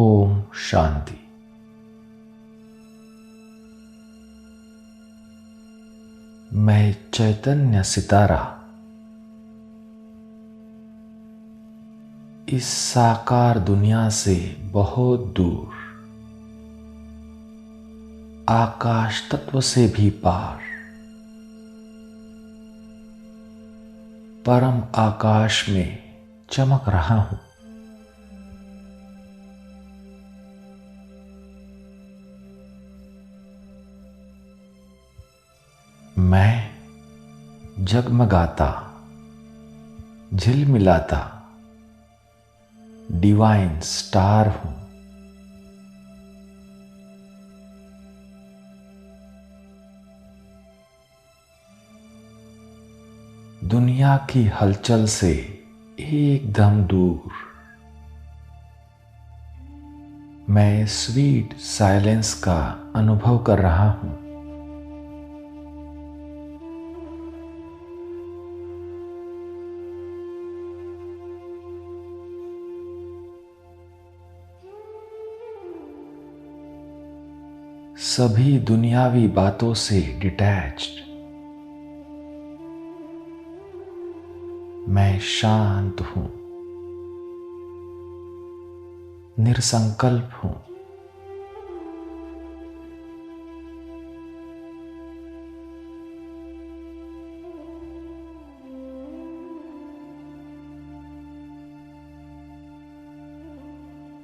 ओम शांति। मैं चैतन्य सितारा इस साकार दुनिया से बहुत दूर, आकाश तत्व से भी पार, परम आकाश में चमक रहा हूं। मैं जगमगाता, झिलमिलाता डिवाइन स्टार हूं। दुनिया की हलचल से एकदम दूर मैं स्वीट साइलेंस का अनुभव कर रहा हूं। सभी दुनियावी बातों से डिटैच्ड मैं शांत हूं, निरसंकल्प हूं।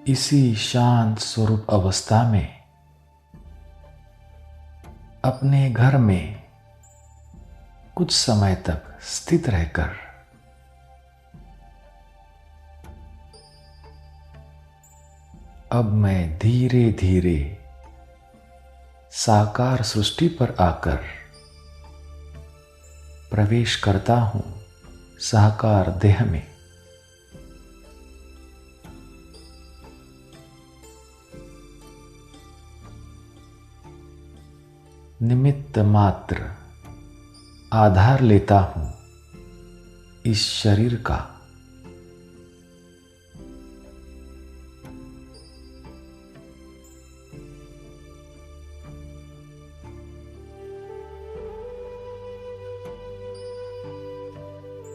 इसी शांत स्वरूप अवस्था में अपने घर में कुछ समय तक स्थित रहकर अब मैं धीरे धीरे साकार सृष्टि पर आकर प्रवेश करता हूं साकार देह में। निमित्त मात्र आधार लेता हूं इस शरीर का।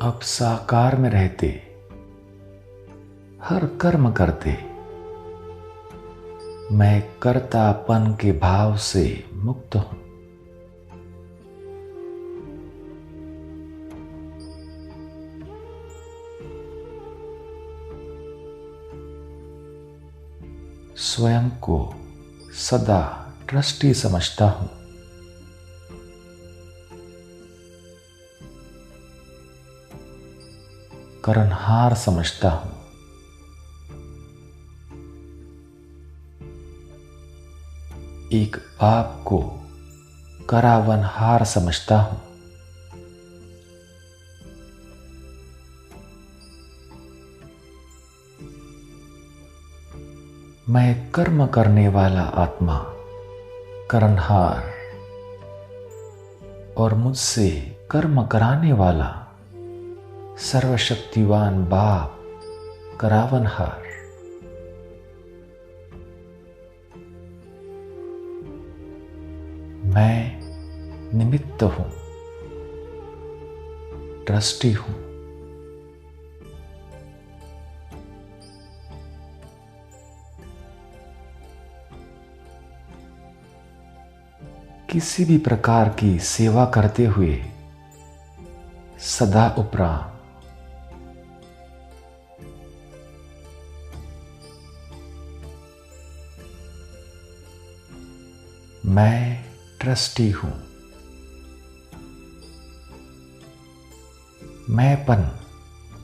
अब साकार में रहते, हर कर्म करते मैं कर्तापन के भाव से मुक्त हूं। स्वयं को सदा ट्रस्टी समझता हूं। करनहार समझता हूं। एक बाप को करावनहार समझता हूं। मैं कर्म करने वाला आत्मा, करनहार, और मुझसे कर्म कराने वाला सर्वशक्तिवान बाप, करावनहार। मैं निमित्त हूं, ट्रस्टी हूं। किसी भी प्रकार की सेवा करते हुए सदा उपराम। मैं ट्रस्टी हूं। मैंपन,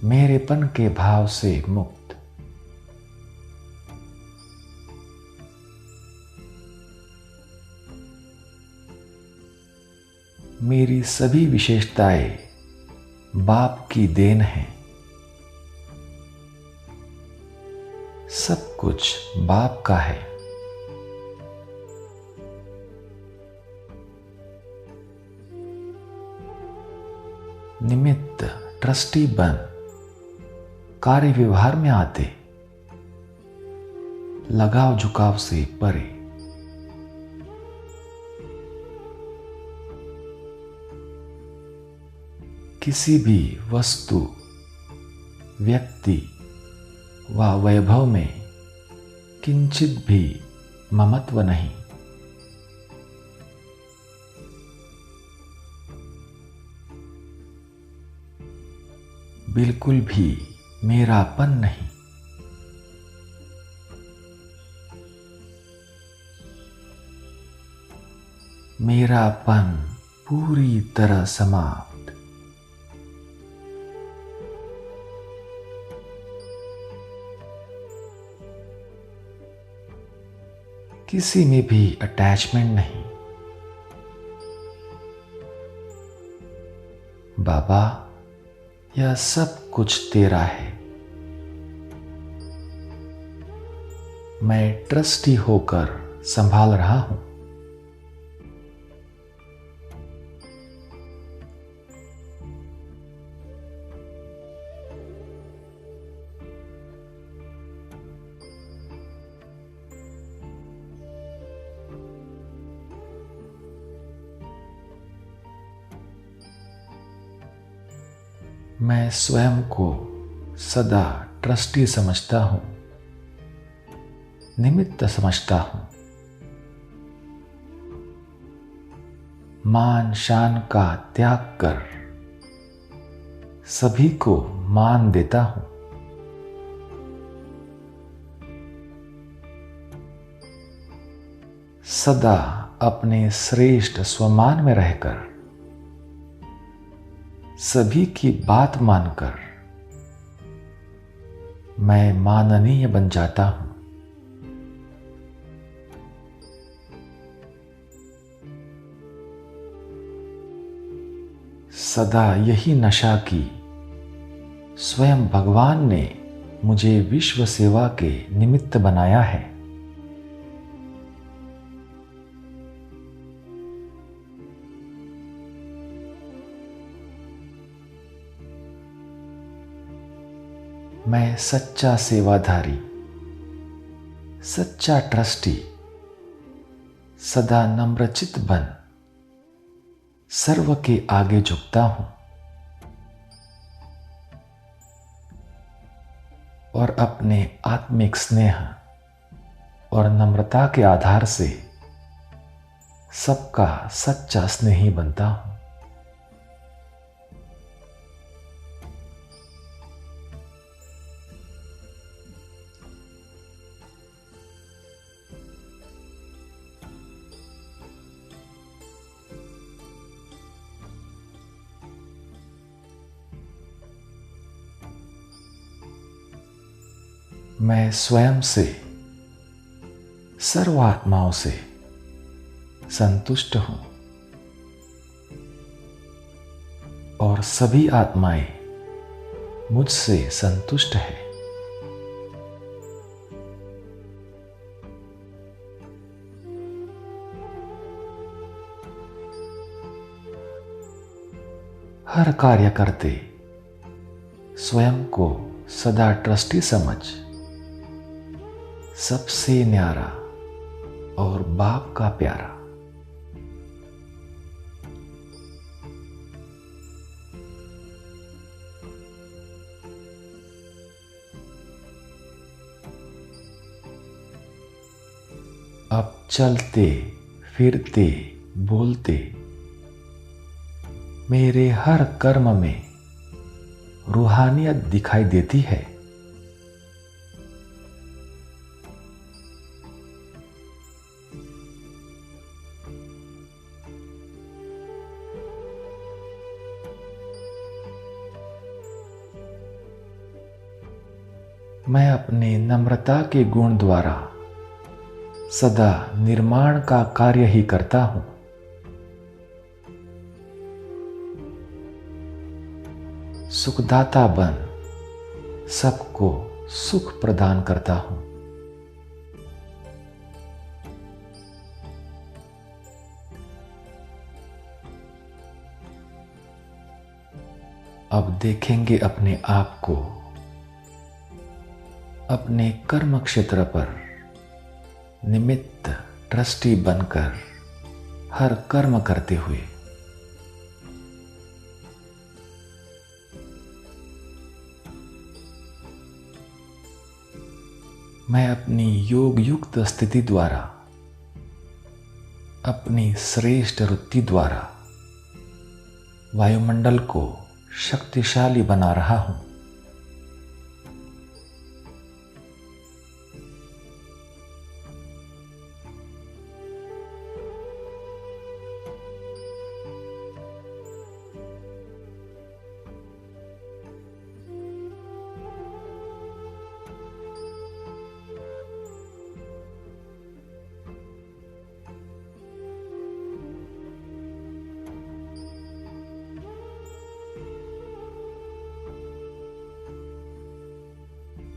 मेरेपन के भाव से मुक्त। मेरी सभी विशेषताएं बाप की देन है। सब कुछ बाप का है। निमित्त ट्रस्टी बन कार्य व्यवहार में आते लगाव झुकाव से परे। किसी भी वस्तु, व्यक्ति व वैभव में किंचित भी ममत्व नहीं। बिल्कुल भी मेरापन नहीं। मेरापन पूरी तरह समाप्त। किसी में भी अटैचमेंट नहीं। बाबा, यह सब कुछ तेरा है। मैं ट्रस्टी होकर संभाल रहा हूं। मैं स्वयं को सदा ट्रस्टी समझता हूं, निमित्त समझता हूं। मान शान का त्याग कर सभी को मान देता हूं। सदा अपने श्रेष्ठ स्वमान में रहकर सभी की बात मानकर मैं माननीय बन जाता हूं। सदा यही नशा की स्वयं भगवान ने मुझे विश्व सेवा के निमित्त बनाया है। मैं सच्चा सेवाधारी, सच्चा ट्रस्टी, सदा नम्रचित बन सर्व के आगे झुकता हूं और अपने आत्मिक स्नेह और नम्रता के आधार से सबका सच्चा स्नेही बनता हूं। मैं स्वयं से, सर्व आत्माओं से संतुष्ट हूं और सभी आत्माएं मुझसे संतुष्ट है। हर कार्य करते स्वयं को सदा ट्रस्टी समझ सबसे न्यारा और बाप का प्यारा। अब चलते फिरते बोलते मेरे हर कर्म में रूहानियत दिखाई देती है। मैं अपने नम्रता के गुण द्वारा सदा निर्माण का कार्य ही करता हूं। सुखदाता बन सबको सुख प्रदान करता हूं। अब देखेंगे अपने आप को अपने कर्म क्षेत्र पर निमित्त ट्रस्टी बनकर हर कर्म करते हुए मैं अपनी योग युक्त स्थिति द्वारा, अपनी श्रेष्ठ वृत्ति द्वारा वायुमंडल को शक्तिशाली बना रहा हूं।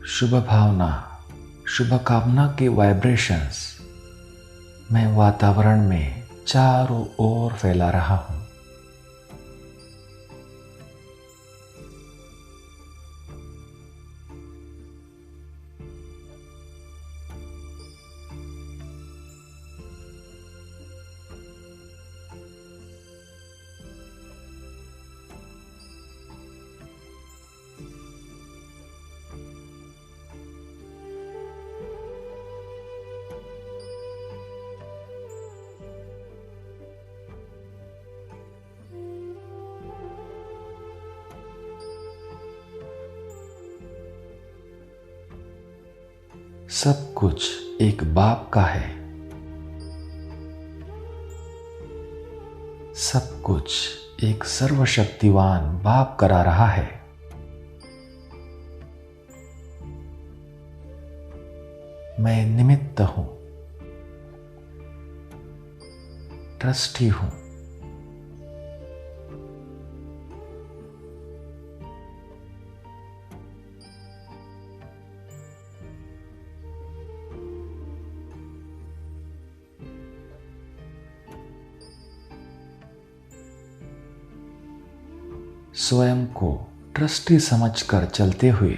शुभ भावना, शुभ कामना के वाइब्रेशंस मैं वातावरण में चारों ओर फैला रहा हूं। सब कुछ एक बाप का है। सब कुछ एक सर्वशक्तिवान बाप करा रहा है। मैं निमित्त हूं, ट्रस्टी हूं। स्वयं को ट्रस्टी समझकर चलते हुए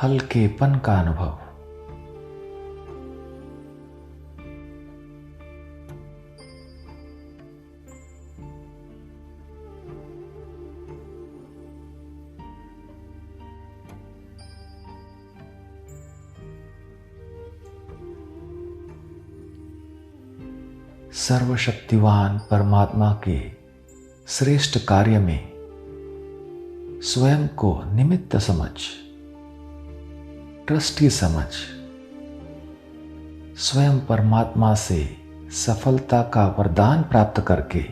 हल्केपन का अनुभव। सर्वशक्तिवान परमात्मा के श्रेष्ठ कार्य में स्वयं को निमित्त समझ, ट्रस्टी समझ, स्वयं परमात्मा से सफलता का वरदान प्राप्त करके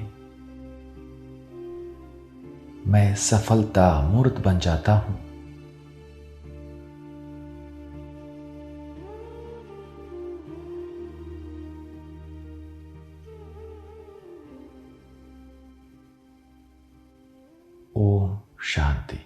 मैं सफलता मूर्त बन जाता हूं। ओम शांति।